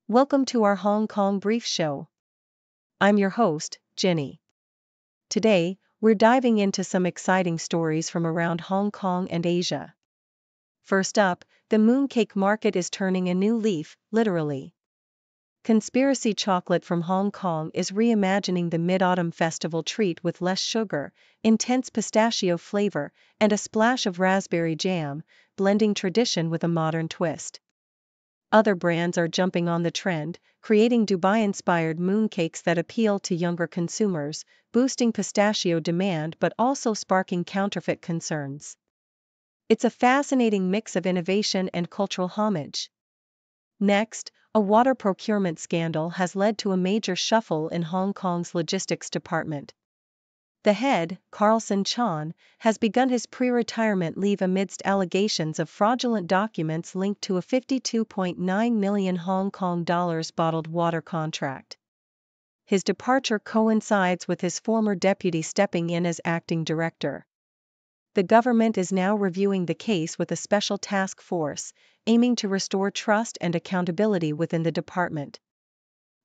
Welcome to our Hong Kong Brief Show. I'm your host, Jenny. Today, we're diving into some exciting stories from around Hong Kong and Asia. First up, the mooncake market is turning a new leaf, literally. Conspiracy chocolate from Hong Kong is reimagining the Mid-Autumn Festival treat with less sugar, intense pistachio flavor, and a splash of raspberry jam, blending tradition with a modern twist. Other brands are jumping on the trend, creating Dubai-inspired mooncakes that appeal to younger consumers, boosting pistachio demand but also sparking counterfeit concerns. It's a fascinating mix of innovation and cultural homage. Next, a water procurement scandal has led to a major shuffle in Hong Kong's logistics department. The head, Carlson Chan, has begun his pre-retirement leave amidst allegations of fraudulent documents linked to a 52.9 million Hong Kong dollars bottled water contract. His departure coincides with his former deputy stepping in as acting director. The government is now reviewing the case with a special task force, aiming to restore trust and accountability within the department.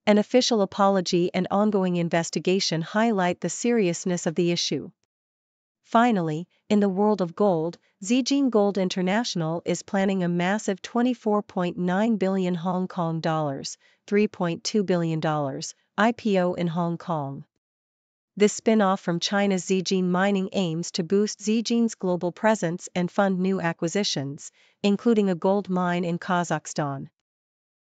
An official apology and ongoing investigation highlight the seriousness of the issue. Finally, in the world of gold, Zijin Gold International is planning a massive 24.9 billion Hong Kong dollars, $3.2 billion, IPO in Hong Kong. This spin-off from China's Zijin Mining aims to boost Zijin's global presence and fund new acquisitions, including a gold mine in Kazakhstan.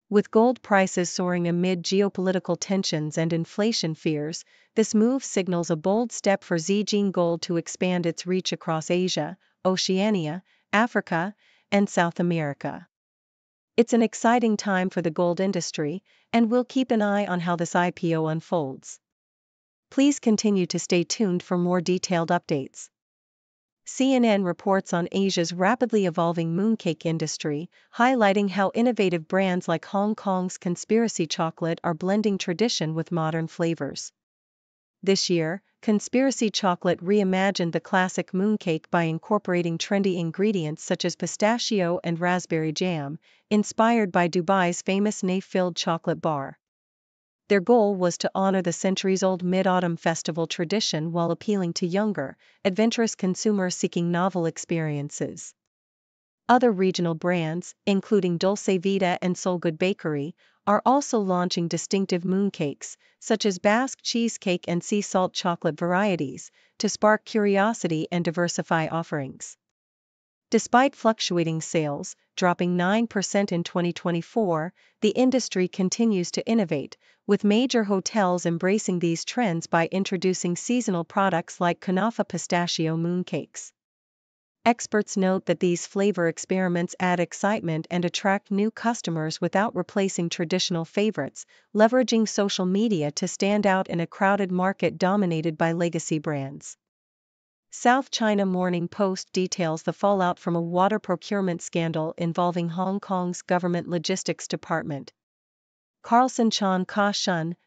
With gold prices soaring amid geopolitical tensions and inflation fears, this move signals a bold step for Zijin Gold to expand its reach across Asia, Oceania, Africa, and South America. It's an exciting time for the gold industry, and we'll keep an eye on how this IPO unfolds. Please continue to stay tuned for more detailed updates. CNN reports on Asia's rapidly evolving mooncake industry, highlighting how innovative brands like Hong Kong's Conspiracy Chocolate are blending tradition with modern flavors. This year, Conspiracy Chocolate reimagined the classic mooncake by incorporating trendy ingredients such as pistachio and raspberry jam, inspired by Dubai's famous nave-filled chocolate bar. Their goal was to honor the centuries-old Mid-Autumn Festival tradition while appealing to younger, adventurous consumers seeking novel experiences. Other regional brands, including Dulce Vita and Soul Good Bakery, are also launching distinctive mooncakes, such as Basque cheesecake and sea salt chocolate varieties, to spark curiosity and diversify offerings. Despite fluctuating sales, dropping 9% in 2024, the industry continues to innovate, with major hotels embracing these trends by introducing seasonal products like Kunafa pistachio mooncakes. Experts note that these flavor experiments add excitement and attract new customers without replacing traditional favorites, leveraging social media to stand out in a crowded market dominated by legacy brands. South China Morning Post details the fallout from a water procurement scandal involving Hong Kong's government logistics department. Carlson Chan,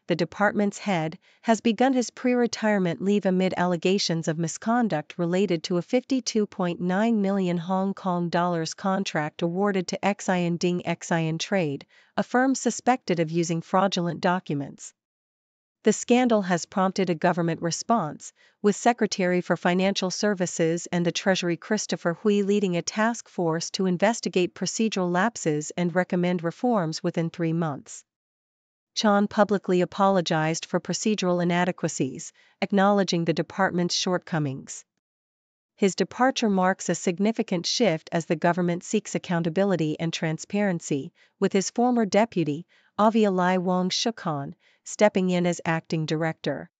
the department's head, has begun his pre-retirement leave amid allegations of misconduct related to a 52.9 million Hong Kong dollars contract awarded to Xian Ding Xian Trade, a firm suspected of using fraudulent documents. The scandal has prompted a government response, with Secretary for Financial Services and the Treasury Christopher Hui leading a task force to investigate procedural lapses and recommend reforms within 3 months. Chan publicly apologized for procedural inadequacies, acknowledging the department's shortcomings. His departure marks a significant shift as the government seeks accountability and transparency, with his former deputy, Avialai Wong Shukhan, stepping in as acting director.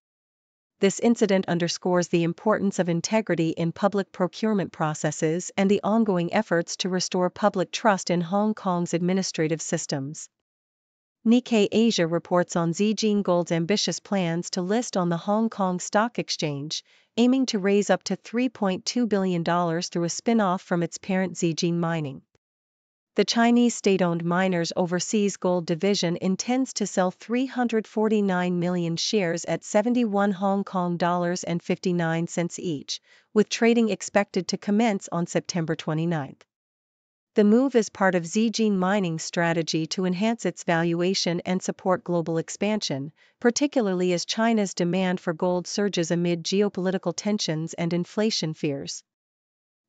This incident underscores the importance of integrity in public procurement processes and the ongoing efforts to restore public trust in Hong Kong's administrative systems. Nikkei Asia reports on Zijin Gold's ambitious plans to list on the Hong Kong Stock Exchange, aiming to raise up to $3.2 billion through a spin-off from its parent Zijin Mining. The Chinese state-owned miners' overseas gold division intends to sell 349 million shares at 71 Hong Kong dollars and 59 cents each, with trading expected to commence on September 29. The move is part of Zijin Mining's strategy to enhance its valuation and support global expansion, particularly as China's demand for gold surges amid geopolitical tensions and inflation fears.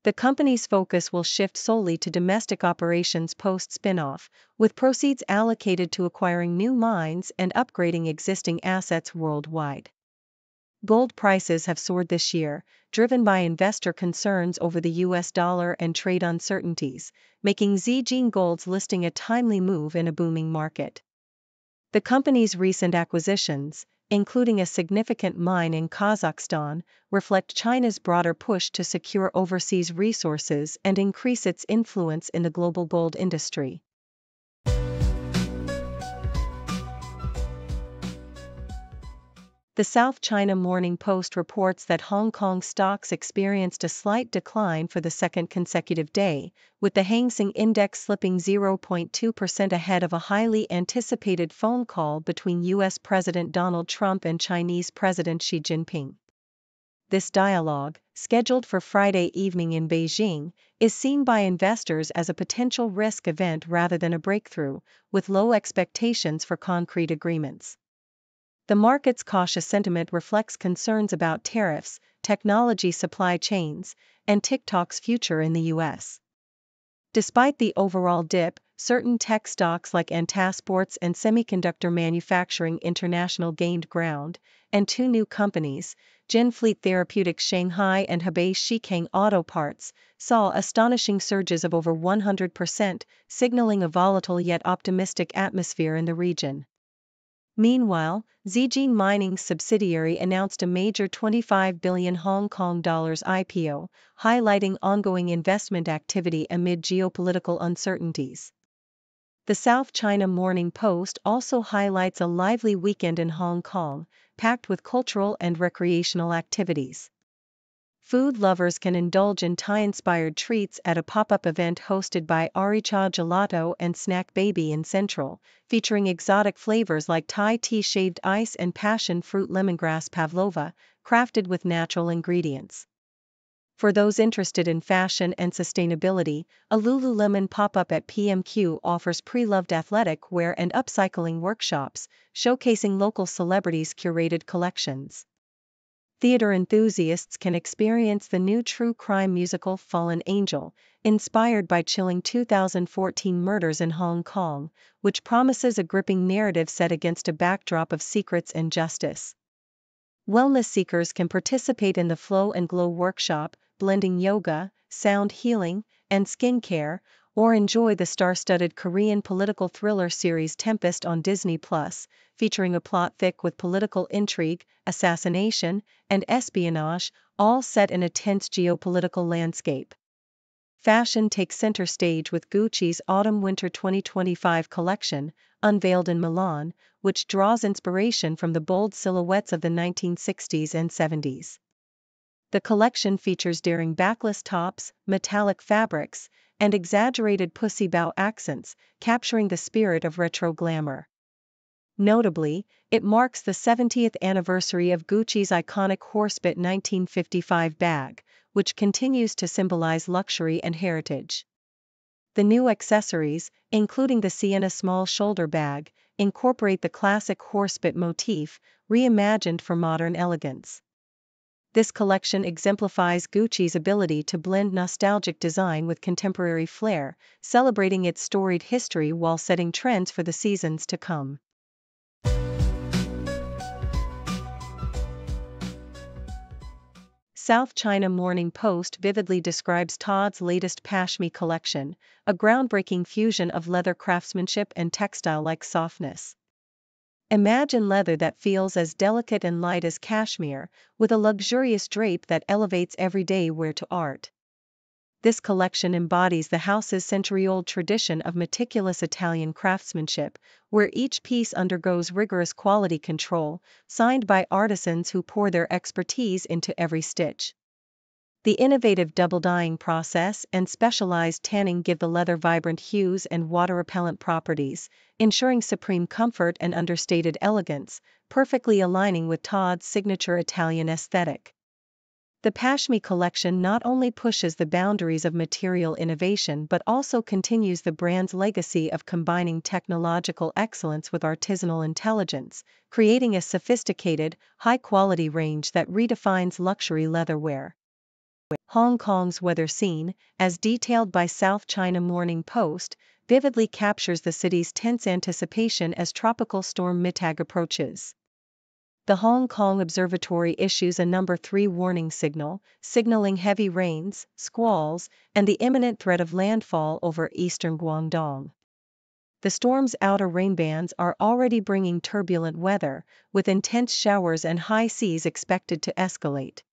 The company's focus will shift solely to domestic operations post-spin-off, with proceeds allocated to acquiring new mines and upgrading existing assets worldwide. Gold prices have soared this year, driven by investor concerns over the US dollar and trade uncertainties, making Zijin Gold's listing a timely move in a booming market. The company's recent acquisitions, including a significant mine in Kazakhstan, reflect China's broader push to secure overseas resources and increase its influence in the global gold industry. The South China Morning Post reports that Hong Kong stocks experienced a slight decline for the second consecutive day, with the Hang Seng Index slipping 0.2% ahead of a highly anticipated phone call between U.S. President Donald Trump and Chinese President Xi Jinping. This dialogue, scheduled for Friday evening in Beijing, is seen by investors as a potential risk event rather than a breakthrough, with low expectations for concrete agreements. The market's cautious sentiment reflects concerns about tariffs, technology supply chains, and TikTok's future in the U.S. Despite the overall dip, certain tech stocks like Antasports and Semiconductor Manufacturing International gained ground, and two new companies, Jinfleet Therapeutics Shanghai and Hebei Shikang Auto Parts, saw astonishing surges of over 100%, signaling a volatile yet optimistic atmosphere in the region. Meanwhile, Zijin Mining's subsidiary announced a major 25 billion Hong Kong dollars IPO, highlighting ongoing investment activity amid geopolitical uncertainties. The South China Morning Post also highlights a lively weekend in Hong Kong, packed with cultural and recreational activities. Food lovers can indulge in Thai-inspired treats at a pop-up event hosted by Aricha Gelato and Snack Baby in Central, featuring exotic flavors like Thai tea shaved ice and passion fruit lemongrass pavlova, crafted with natural ingredients. For those interested in fashion and sustainability, a Lululemon pop-up at PMQ offers pre-loved athletic wear and upcycling workshops, showcasing local celebrities' curated collections. Theater enthusiasts can experience the new true crime musical Fallen Angel, inspired by chilling 2014 murders in Hong Kong, which promises a gripping narrative set against a backdrop of secrets and justice. Wellness seekers can participate in the Flow and Glow workshop, blending yoga, sound healing, and skincare, or enjoy the star-studded Korean political thriller series Tempest on Disney+, featuring a plot thick with political intrigue, assassination, and espionage, all set in a tense geopolitical landscape. Fashion takes center stage with Gucci's Autumn-Winter 2025 collection, unveiled in Milan, which draws inspiration from the bold silhouettes of the 1960s and 70s. The collection features daring backless tops, metallic fabrics, and exaggerated pussy bow accents, capturing the spirit of retro glamour. Notably, it marks the 70th anniversary of Gucci's iconic Horsebit 1955 bag, which continues to symbolize luxury and heritage. The new accessories, including the Sienna small shoulder bag, incorporate the classic Horsebit motif, reimagined for modern elegance. This collection exemplifies Gucci's ability to blend nostalgic design with contemporary flair, celebrating its storied history while setting trends for the seasons to come. South China Morning Post vividly describes Todd's latest Pashmi collection, a groundbreaking fusion of leather craftsmanship and textile-like softness. Imagine leather that feels as delicate and light as cashmere, with a luxurious drape that elevates everyday wear to art. This collection embodies the house's century-old tradition of meticulous Italian craftsmanship, where each piece undergoes rigorous quality control, signed by artisans who pour their expertise into every stitch. The innovative double-dyeing process and specialized tanning give the leather vibrant hues and water-repellent properties, ensuring supreme comfort and understated elegance, perfectly aligning with Todd's signature Italian aesthetic. The Pashmi collection not only pushes the boundaries of material innovation but also continues the brand's legacy of combining technological excellence with artisanal intelligence, creating a sophisticated, high-quality range that redefines luxury leatherwear. Hong Kong's weather scene, as detailed by South China Morning Post, vividly captures the city's tense anticipation as tropical storm Mitag approaches. The Hong Kong Observatory issues a number 3 warning signal, signaling heavy rains, squalls, and the imminent threat of landfall over eastern Guangdong. The storm's outer rain bands are already bringing turbulent weather, with intense showers and high seas expected to escalate.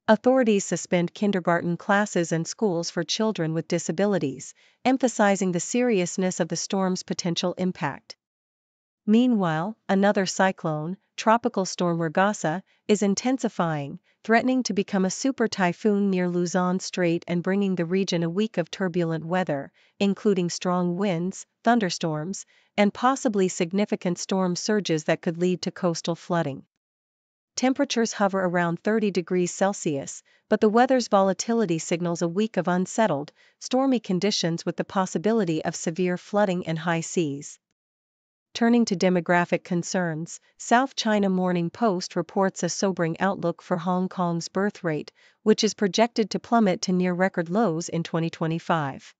Authorities suspend kindergarten classes and schools for children with disabilities, emphasizing the seriousness of the storm's potential impact. Meanwhile, another cyclone, Tropical Storm Regasa, is intensifying, threatening to become a super typhoon near Luzon Strait and bringing the region a week of turbulent weather, including strong winds, thunderstorms, and possibly significant storm surges that could lead to coastal flooding. Temperatures hover around 30 degrees Celsius, but the weather's volatility signals a week of unsettled, stormy conditions with the possibility of severe flooding and high seas. Turning to demographic concerns, South China Morning Post reports a sobering outlook for Hong Kong's birth rate, which is projected to plummet to near record lows in 2025.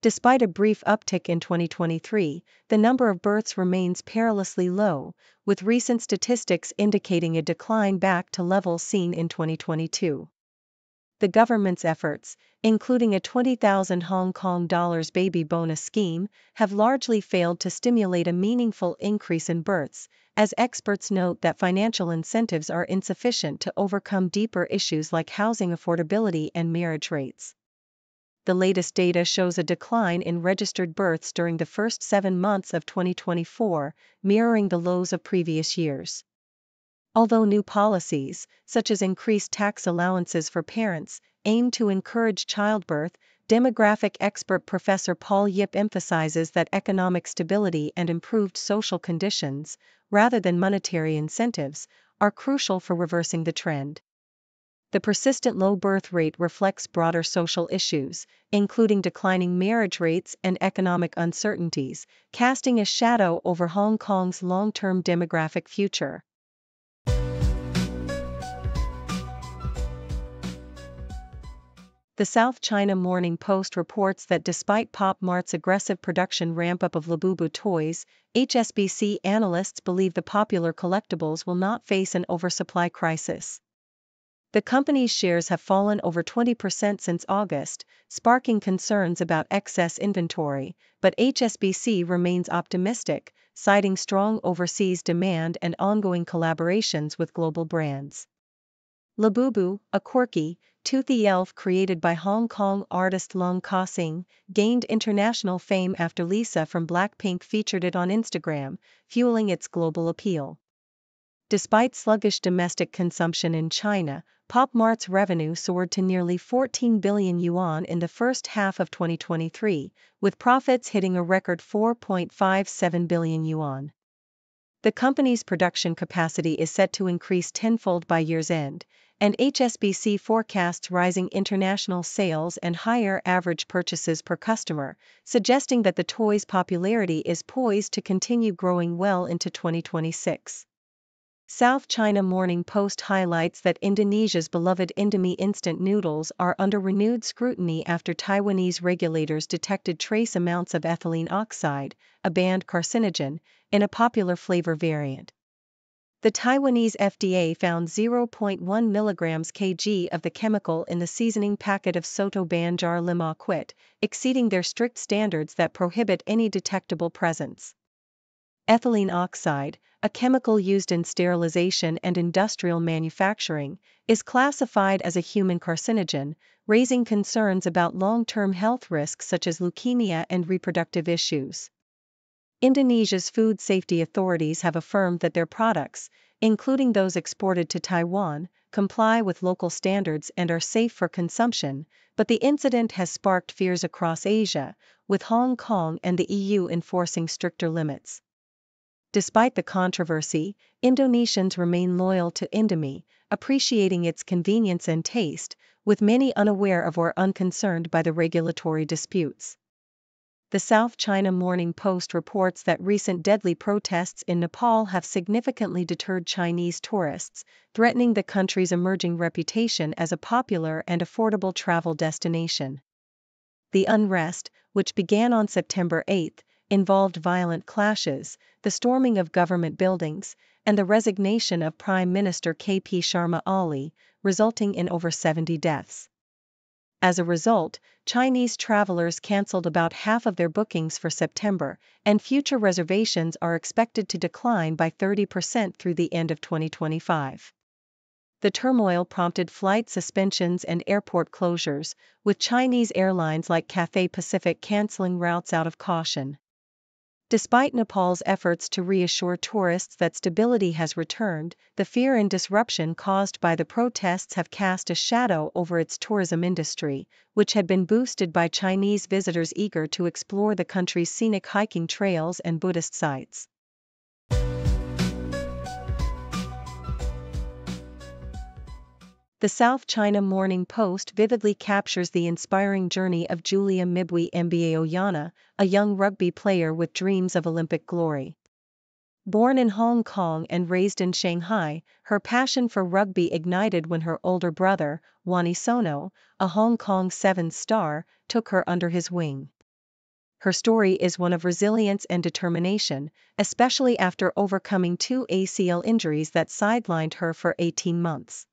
Despite a brief uptick in 2023, the number of births remains perilously low, with recent statistics indicating a decline back to levels seen in 2022. The government's efforts, including a 20,000 Hong Kong dollars baby bonus scheme, have largely failed to stimulate a meaningful increase in births, as experts note that financial incentives are insufficient to overcome deeper issues like housing affordability and marriage rates. The latest data shows a decline in registered births during the first 7 months of 2024, mirroring the lows of previous years. Although new policies, such as increased tax allowances for parents, aim to encourage childbirth, demographic expert Professor Paul Yip emphasizes that economic stability and improved social conditions, rather than monetary incentives, are crucial for reversing the trend. The persistent low birth rate reflects broader social issues, including declining marriage rates and economic uncertainties, casting a shadow over Hong Kong's long-term demographic future. The South China Morning Post reports that despite Pop Mart's aggressive production ramp-up of Labubu toys, HSBC analysts believe the popular collectibles will not face an oversupply crisis. The company's shares have fallen over 20% since August, sparking concerns about excess inventory, but HSBC remains optimistic, citing strong overseas demand and ongoing collaborations with global brands. Labubu, a quirky, toothy elf created by Hong Kong artist Leung Ka-sing, gained international fame after Lisa from Blackpink featured it on Instagram, fueling its global appeal. Despite sluggish domestic consumption in China, Pop Mart's revenue soared to nearly 14 billion yuan in the first half of 2023, with profits hitting a record 4.57 billion yuan. The company's production capacity is set to increase tenfold by year's end, and HSBC forecasts rising international sales and higher average purchases per customer, suggesting that the toy's popularity is poised to continue growing well into 2026. South China Morning Post highlights that Indonesia's beloved Indomie instant noodles are under renewed scrutiny after Taiwanese regulators detected trace amounts of ethylene oxide, a banned carcinogen, in a popular flavor variant. The Taiwanese FDA found 0.1 mg/kg of the chemical in the seasoning packet of Soto Banjar Lima Quit, exceeding their strict standards that prohibit any detectable presence. Ethylene oxide, a chemical used in sterilization and industrial manufacturing, is classified as a human carcinogen, raising concerns about long-term health risks such as leukemia and reproductive issues. Indonesia's food safety authorities have affirmed that their products, including those exported to Taiwan, comply with local standards and are safe for consumption, but the incident has sparked fears across Asia, with Hong Kong and the EU enforcing stricter limits. Despite the controversy, Indonesians remain loyal to Indomie, appreciating its convenience and taste, with many unaware of or unconcerned by the regulatory disputes. The South China Morning Post reports that recent deadly protests in Nepal have significantly deterred Chinese tourists, threatening the country's emerging reputation as a popular and affordable travel destination. The unrest, which began on September 8, involved violent clashes, the storming of government buildings, and the resignation of Prime Minister KP Sharma Ali, resulting in over 70 deaths. As a result, Chinese travelers canceled about half of their bookings for September, and future reservations are expected to decline by 30% through the end of 2025. The turmoil prompted flight suspensions and airport closures, with Chinese airlines like Cathay Pacific canceling routes out of caution. Despite Nepal's efforts to reassure tourists that stability has returned, the fear and disruption caused by the protests have cast a shadow over its tourism industry, which had been boosted by Chinese visitors eager to explore the country's scenic hiking trails and Buddhist sites. The South China Morning Post vividly captures the inspiring journey of Julia Mibwe Mbaoyana, a young rugby player with dreams of Olympic glory. Born in Hong Kong and raised in Shanghai, her passion for rugby ignited when her older brother, Wani Sono, a Hong Kong Sevens star, took her under his wing. Her story is one of resilience and determination, especially after overcoming 2 ACL injuries that sidelined her for 18 months.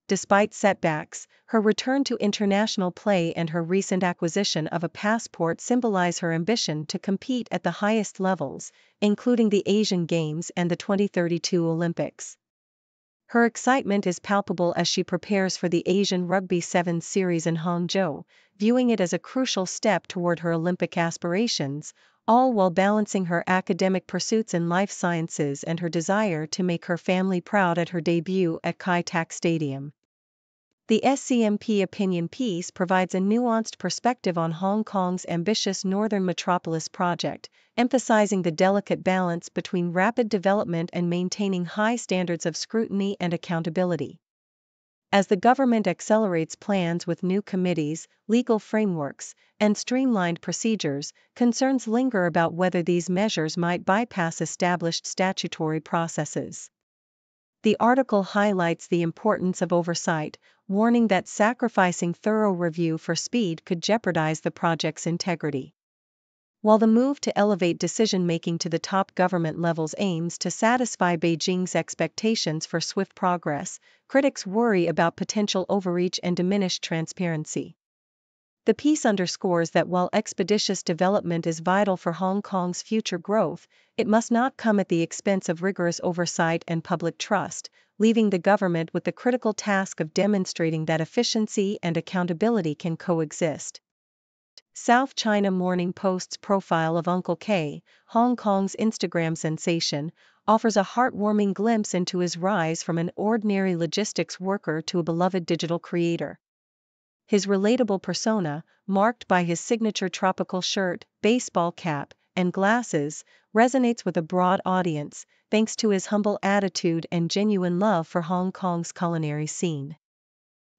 Despite setbacks, her return to international play and her recent acquisition of a passport symbolize her ambition to compete at the highest levels, including the Asian Games and the 2032 Olympics. Her excitement is palpable as she prepares for the Asian Rugby Sevens series in Hangzhou, viewing it as a crucial step toward her Olympic aspirations, all while balancing her academic pursuits in life sciences and her desire to make her family proud at her debut at Kai Tak Stadium. The SCMP opinion piece provides a nuanced perspective on Hong Kong's ambitious Northern Metropolis project, emphasizing the delicate balance between rapid development and maintaining high standards of scrutiny and accountability. As the government accelerates plans with new committees, legal frameworks, and streamlined procedures, concerns linger about whether these measures might bypass established statutory processes. The article highlights the importance of oversight, warning that sacrificing thorough review for speed could jeopardize the project's integrity. While the move to elevate decision-making to the top government levels aims to satisfy Beijing's expectations for swift progress, critics worry about potential overreach and diminished transparency. The piece underscores that while expeditious development is vital for Hong Kong's future growth, it must not come at the expense of rigorous oversight and public trust, leaving the government with the critical task of demonstrating that efficiency and accountability can coexist. South China Morning Post's profile of Uncle K, Hong Kong's Instagram sensation, offers a heartwarming glimpse into his rise from an ordinary logistics worker to a beloved digital creator. His relatable persona, marked by his signature tropical shirt, baseball cap, and glasses, resonates with a broad audience, thanks to his humble attitude and genuine love for Hong Kong's culinary scene.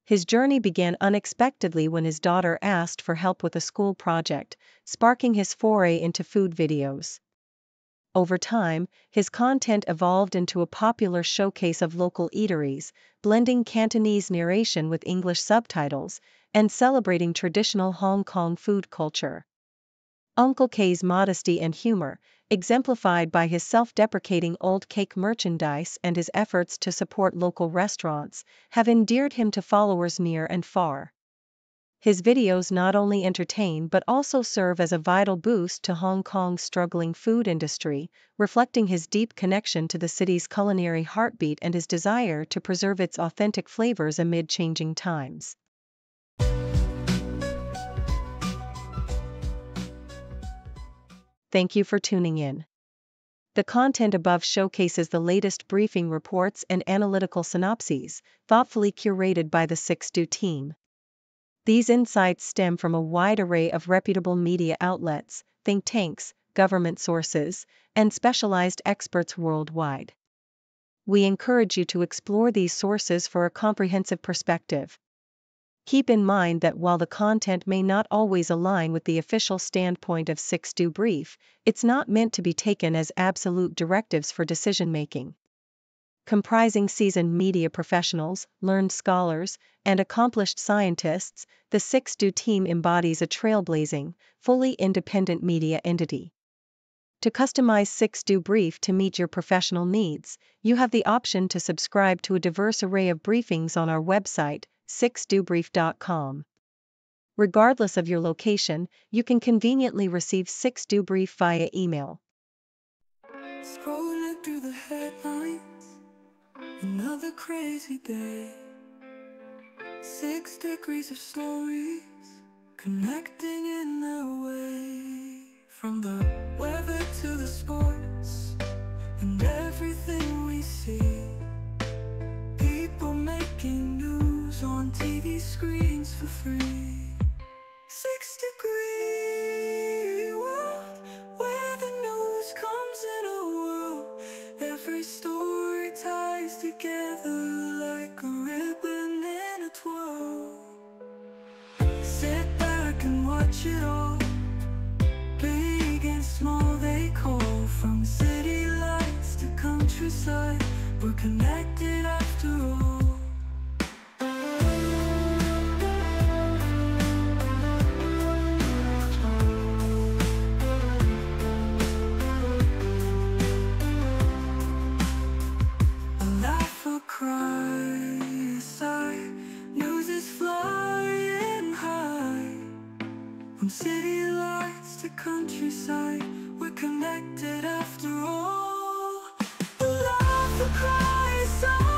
His journey began unexpectedly when his daughter asked for help with a school project, sparking his foray into food videos. Over time, his content evolved into a popular showcase of local eateries, blending Cantonese narration with English subtitles, and celebrating traditional Hong Kong food culture. Uncle K's modesty and humor, exemplified by his self-deprecating old cake merchandise and his efforts to support local restaurants, have endeared him to followers near and far. His videos not only entertain but also serve as a vital boost to Hong Kong's struggling food industry, reflecting his deep connection to the city's culinary heartbeat and his desire to preserve its authentic flavors amid changing times. Thank you for tuning in. The content above showcases the latest briefing reports and analytical synopses, thoughtfully curated by the 6Do team. These insights stem from a wide array of reputable media outlets, think tanks, government sources, and specialized experts worldwide. We encourage you to explore these sources for a comprehensive perspective. Keep in mind that while the content may not always align with the official standpoint of Six Do Brief, it's not meant to be taken as absolute directives for decision-making. Comprising seasoned media professionals, learned scholars, and accomplished scientists, the Six Do team embodies a trailblazing, fully independent media entity. To customize Six Do Brief to meet your professional needs, you have the option to subscribe to a diverse array of briefings on our website, sixdobrief.com. Regardless of your location, you can conveniently receive Six Do Brief via email. Scrolling through the headlines, another crazy day. 6 degrees of stories, connecting in their way. From the weather to the sports, and everything we see. People making news on TV screens for free. 6 degree world, where the news comes in a whirl. Every story ties together like a ribbon in a twirl. Sit back and watch it all, big and small they call. From city lights to countryside, we're connected after all. A laugh, a cry, a sigh, news is flying high. From city lights to countryside, we're connected after all. A laugh, a cry, a sigh.